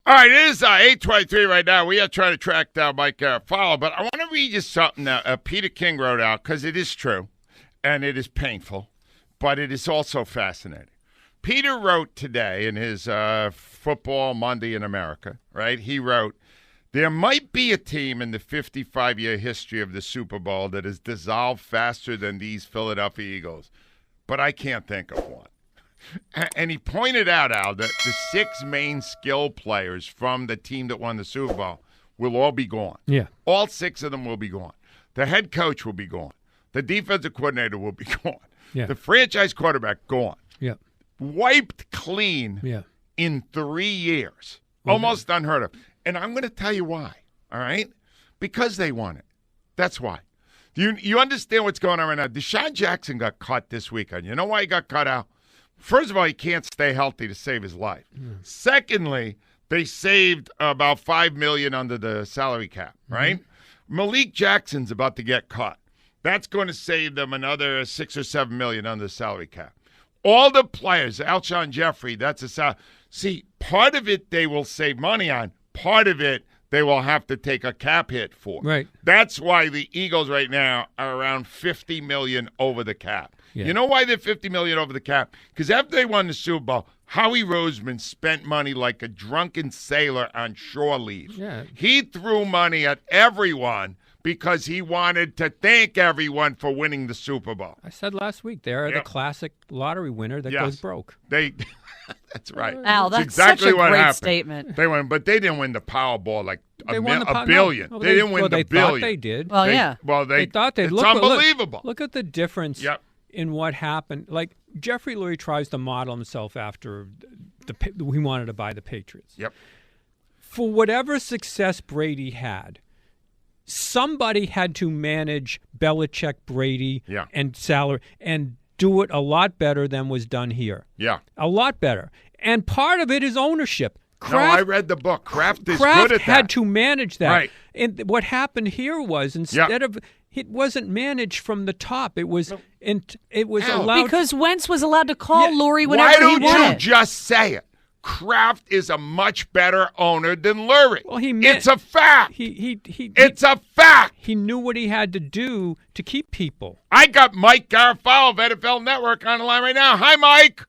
All right, it is 8:23 right now. We are trying to track down Mike Garafolo, but I want to read you something that Peter King wrote out because it is true, and it is painful, but it is also fascinating. Peter wrote today in his Football Monday in America, right? He wrote, there might be a team in the 55-year history of the Super Bowl that has dissolved faster than these Philadelphia Eagles, but I can't think of one. And he pointed out, Al, that the 6 main skill players from the team that won the Super Bowl will all be gone. Yeah. All 6 of them will be gone. The head coach will be gone. The defensive coordinator will be gone. Yeah. The franchise quarterback, gone. Yeah. Wiped clean in 3 years. Almost unheard of. And I'm going to tell you why, all right? Because they won it. That's why. You understand what's going on right now? Deshaun Jackson got cut this weekend. You know why he got cut out? First of all, he can't stay healthy to save his life. Secondly, they saved about $5 million under the salary cap, right? Malik Jackson's about to get cut. That's going to save them another $6 or $7 million under the salary cap. All the players, Alshon Jeffrey, that's a salary. See, part of it they will save money on. Part of it they will have to take a cap hit for. Right. That's why the Eagles right now are around $50 million over the cap. Yeah. You know why they're $50 million over the cap? Because after they won the Super Bowl, Howie Roseman spent money like a drunken sailor on shore leave. Yeah. He threw money at everyone because he wanted to thank everyone for winning the Super Bowl. I said last week, they're the classic lottery winner that goes broke. That's right. Al, that's exactly such a what great happened. Statement. They won, but they didn't win the Powerball like a billion. No, they didn't win the they billion. Thought they did. Well, yeah. Well, they thought they'd. It's unbelievable. Look at the difference in what happened. Like Jeffrey Lurie tries to model himself after he wanted to buy the Patriots. Yep. For whatever success Brady had, somebody had to manage Belichick, Brady, and salary and do it a lot better than was done here. Yeah. A lot better. And part of it is ownership. I read the book. Kraft is Kraft good at that. had to manage that. Right. And what happened here was instead of it wasn't managed from the top. It was allowed because Wentz was allowed to call Lurie whenever Why he don't wanted. you just say it? Kraft is a much better owner than Lurie. Well, it's a fact. It's a fact. He knew what he had to do to keep people. I got Mike Garafolo of NFL Network on the line right now. Hi, Mike.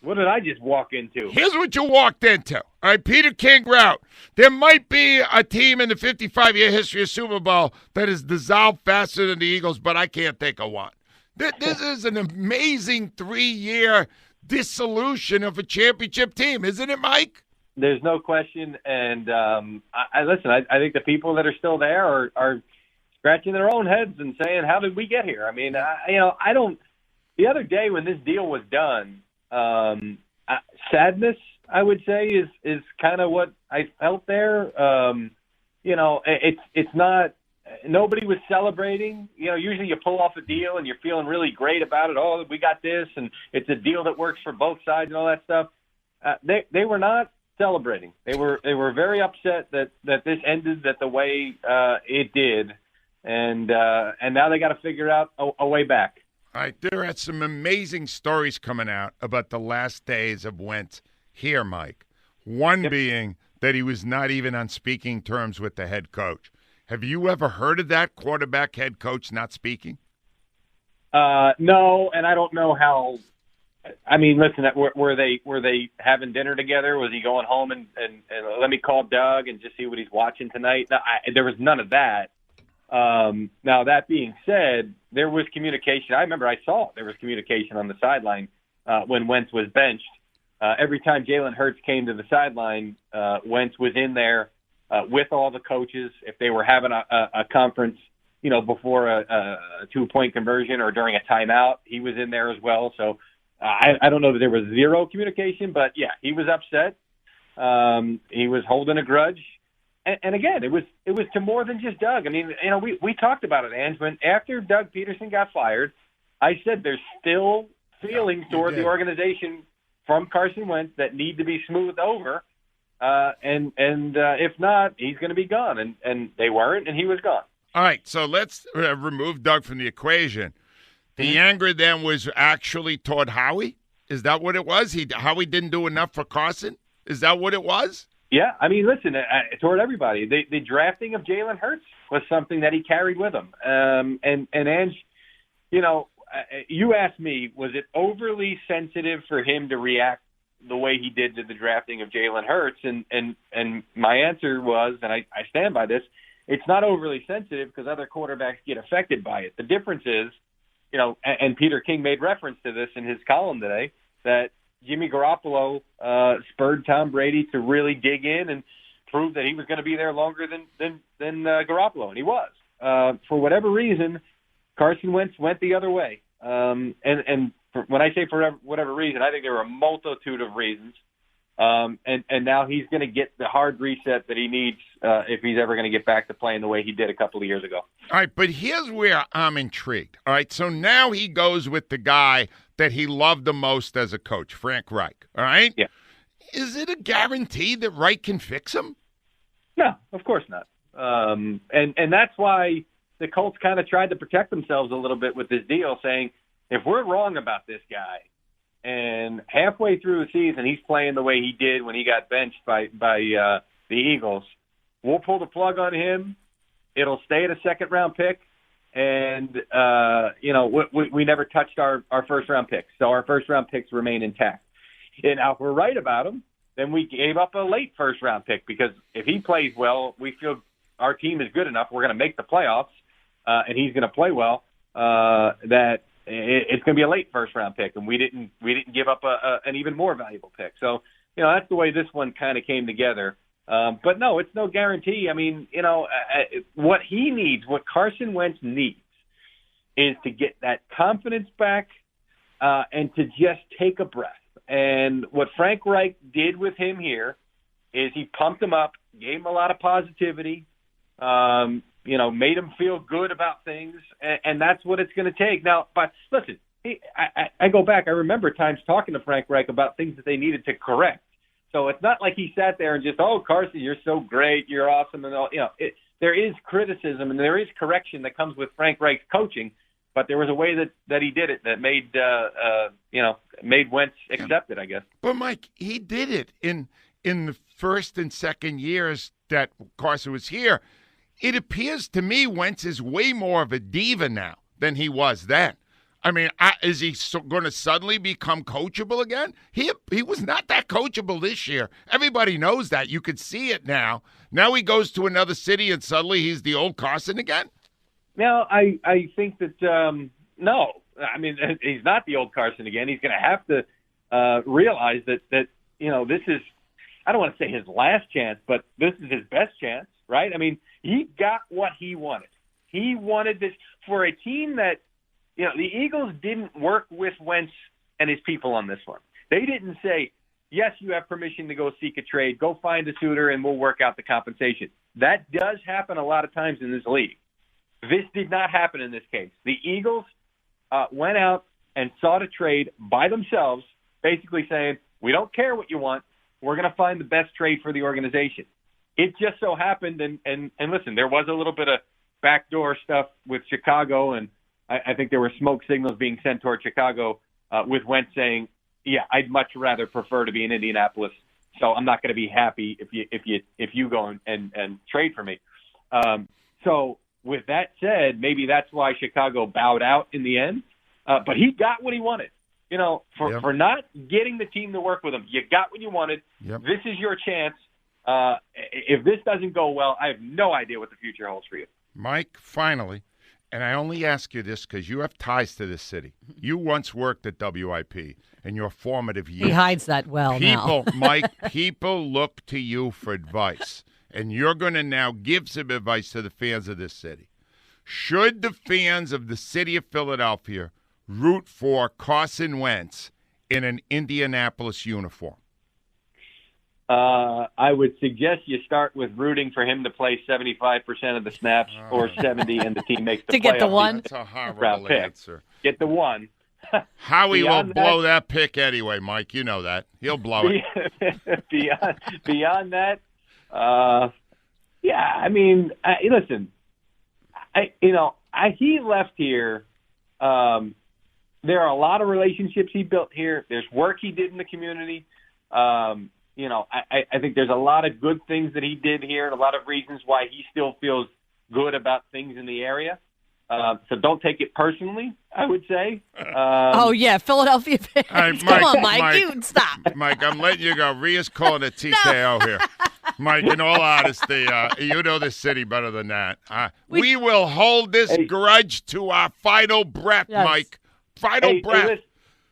What did I just walk into? Here's what you walked into. All right, Peter King wrote, there might be a team in the 55-year history of Super Bowl that is dissolved faster than the Eagles, but I can't think of one. This is an amazing 3-year dissolution of a championship team, isn't it, Mike? There's no question. And I listen, I think the people that are still there are scratching their own heads and saying, how did we get here? I mean, I don't – the other day when this deal was done, sadness, I would say, is kind of what I felt there. It's not – nobody was celebrating. Usually you pull off a deal and you're feeling really great about it. Oh, we got this, and it's a deal that works for both sides and all that stuff. They were not celebrating. They were very upset that this ended the way it did, and now they got to figure out a way back. All right, there are some amazing stories coming out about the last days of Wentz here, Mike. One being that he was not even on speaking terms with the head coach. Have you ever heard of that quarterback head coach not speaking? No, and I don't know how. I mean, listen, were they having dinner together? Was he going home and let me call Doug and just see what he's watching tonight? No, there was none of that. Now, that being said, there was communication. I remember I saw there was communication on the sideline when Wentz was benched. Every time Jalen Hurts came to the sideline, Wentz was in there with all the coaches. If they were having a conference, before a 2-point conversion or during a timeout, he was in there as well. So I don't know that there was zero communication, but yeah, he was upset. He was holding a grudge. And again, it was to more than just Doug. I mean, we talked about it, Ange, when after Doug Peterson got fired, I said there's still feelings toward the organization from Carson Wentz that need to be smoothed over. And if not, he's going to be gone. And they weren't, and he was gone. All right, so let's remove Doug from the equation. The anger then was actually toward Howie? Is that what it was? Howie didn't do enough for Carson? Is that what it was? Yeah, I mean, listen, toward everybody, the drafting of Jalen Hurts was something that he carried with him. And Ange, you asked me, was it overly sensitive for him to react the way he did to the drafting of Jalen Hurts? And my answer was, and I stand by this, it's not overly sensitive because other quarterbacks get affected by it. The difference is, and Peter King made reference to this in his column today, that Jimmy Garafolo spurred Tom Brady to really dig in and prove that he was going to be there longer than Garafolo, and he was. For whatever reason, Carson Wentz went the other way. And when I say for whatever reason, I think there were a multitude of reasons. And now he's going to get the hard reset that he needs if he's ever going to get back to playing the way he did a couple of years ago. All right, but here's where I'm intrigued. All right, so now he goes with the guy that he loved the most as a coach, Frank Reich. All right? Yeah. Is it a guarantee that Reich can fix him? No, of course not. And that's why the Colts kind of tried to protect themselves a little bit with this deal, saying, if we're wrong about this guy, and halfway through the season he's playing the way he did when he got benched by the Eagles, we'll pull the plug on him. It'll stay at a second-round pick, and we never touched our first-round picks, so our first-round picks remain intact. And now if we're right about him, then we gave up a late first-round pick, because if he plays well, we feel our team is good enough, we're going to make the playoffs, and he's going to play well, that it's going to be a late first-round pick, and we didn't give up an even more valuable pick. So, that's the way this one kind of came together. But no, it's no guarantee. I mean, what he needs, what Carson Wentz needs, is to get that confidence back and to just take a breath. And what Frank Reich did with him here is he pumped him up, gave him a lot of positivity, made him feel good about things, and that's what it's going to take. Now, but listen, I go back. I remember times talking to Frank Reich about things that they needed to correct. So it's not like he sat there and just, oh, Carson, you're so great, you're awesome, and all. There is criticism and there is correction that comes with Frank Reich's coaching, but there was a way that he did it that made Wentz accept it, I guess. But Mike, he did it in the first and second years that Carson was here. It appears to me Wentz is way more of a diva now than he was then. I mean, is he going to suddenly become coachable again? He was not that coachable this year. Everybody knows that. You could see it now. Now he goes to another city and suddenly he's the old Carson again? No, I think that, no. I mean, he's not the old Carson again. He's going to have to realize that this is, I don't want to say his last chance, but this is his best chance, right? I mean, he got what he wanted. He wanted this for a team that, the Eagles didn't work with Wentz and his people on this one. They didn't say, yes, you have permission to go seek a trade, go find a suitor, and we'll work out the compensation. That does happen a lot of times in this league. This did not happen in this case. The Eagles went out and sought a trade by themselves, basically saying, we don't care what you want. We're going to find the best trade for the organization. It just so happened, and listen, there was a little bit of backdoor stuff with Chicago, and I think there were smoke signals being sent toward Chicago with Wentz saying, yeah, I'd much rather prefer to be in Indianapolis, so I'm not going to be happy if you go and trade for me. So with that said, maybe that's why Chicago bowed out in the end. But he got what he wanted. For not getting the team to work with him, you got what you wanted. Yep. This is your chance. If this doesn't go well, I have no idea what the future holds for you. Mike, finally, and I only ask you this because you have ties to this city. You once worked at WIP in your formative years. He hides that well now. Mike, people look to you for advice, and you're going to now give some advice to the fans of this city. Should the fans of the city of Philadelphia root for Carson Wentz in an Indianapolis uniform? I would suggest you start with rooting for him to play 75% of the snaps or 70 and the team makes the playoffs. To get the one? That's a horrible answer. Get the one. Howie will blow that pick anyway, Mike. You know that. He'll blow it. Beyond that, I mean, listen, he left here. There are a lot of relationships he built here. There's work he did in the community. I think there's a lot of good things that he did here and a lot of reasons why he still feels good about things in the area. So don't take it personally, I would say. Oh, yeah, Philadelphia fans. Right, Come on, Mike. You stop. Mike, I'm letting you go. Ria's calling a TKO here. Mike, in all honesty, you know the city better than that. We will hold this grudge to our final breath, yes. Mike. Final breath.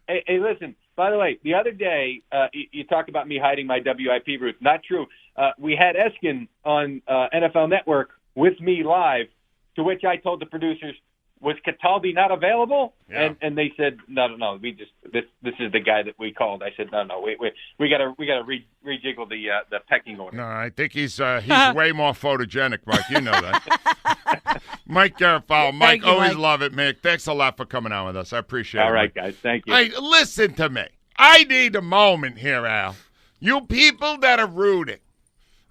Hey, listen. By the way, the other day, you talk about me hiding my WIP roots. Not true. We had Eskin on NFL Network with me live, to which I told the producers, was Cataldi not available? Yeah. And they said, no, we just this is the guy that we called. I said, no, we got to rejiggle the pecking order. No, I think he's way more photogenic, Mike. You know that. Mike Garafolo. Mike, always love it, Mick. Thanks a lot for coming on with us. I appreciate it. All right, guys. Thank you. Hey, listen to me. I need a moment here, Al. You people that are rooting.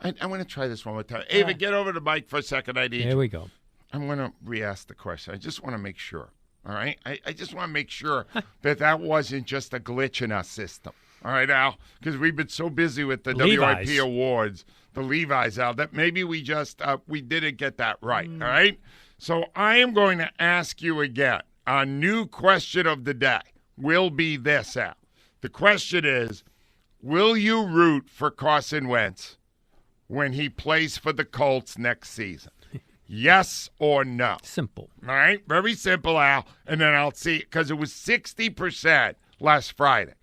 I'm going to try this one more time. Ava, get over to Mike for a second. I need Here we go. I'm going to re-ask the question. I just want to make sure, all right? I just want to make sure that wasn't just a glitch in our system, all right, Al? Because we've been so busy with the Levi's. WIP awards, the Levi's, Al, that maybe we just we didn't get that right, all right? So I am going to ask you again. Our new question of the day will be this, Al. The question is, will you root for Carson Wentz when he plays for the Colts next season? Yes or no? Simple. All right? Very simple, Al. And then I'll see, because it was 60% last Friday.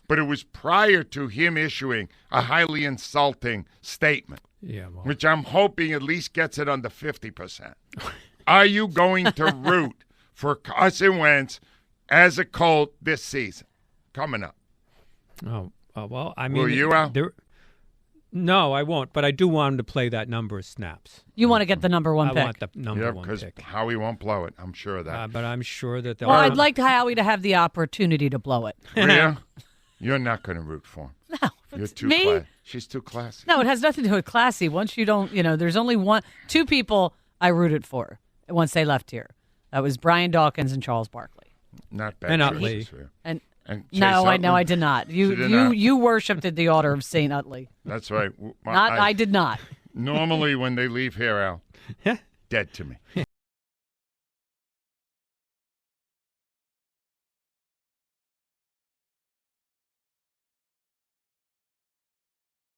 But it was prior to him issuing a highly insulting statement, which I'm hoping at least gets it under 50%. Are you going to root for Carson Wentz as a Colt this season? Coming up. Well, I mean. Will you, Al? No, I won't, but I do want him to play that number of snaps. You want to get the number one pick? I want the number one pick. Because Howie won't blow it, I'm sure of that. But I'm sure that they'll... Well, I'd like Howie to have the opportunity to blow it. Rhea, you're not going to root for him. No. You're too me? classy. She's too classy. No, it has nothing to do with classy. Once you don't, there's only two people I rooted for once they left here. That was Brian Dawkins and Charles Barkley. Not bad. And Utley. And no, Utley? I did not. You worshipped at the altar of Saint Utley. That's right. I did not. Normally, when they leave here, Al, dead to me.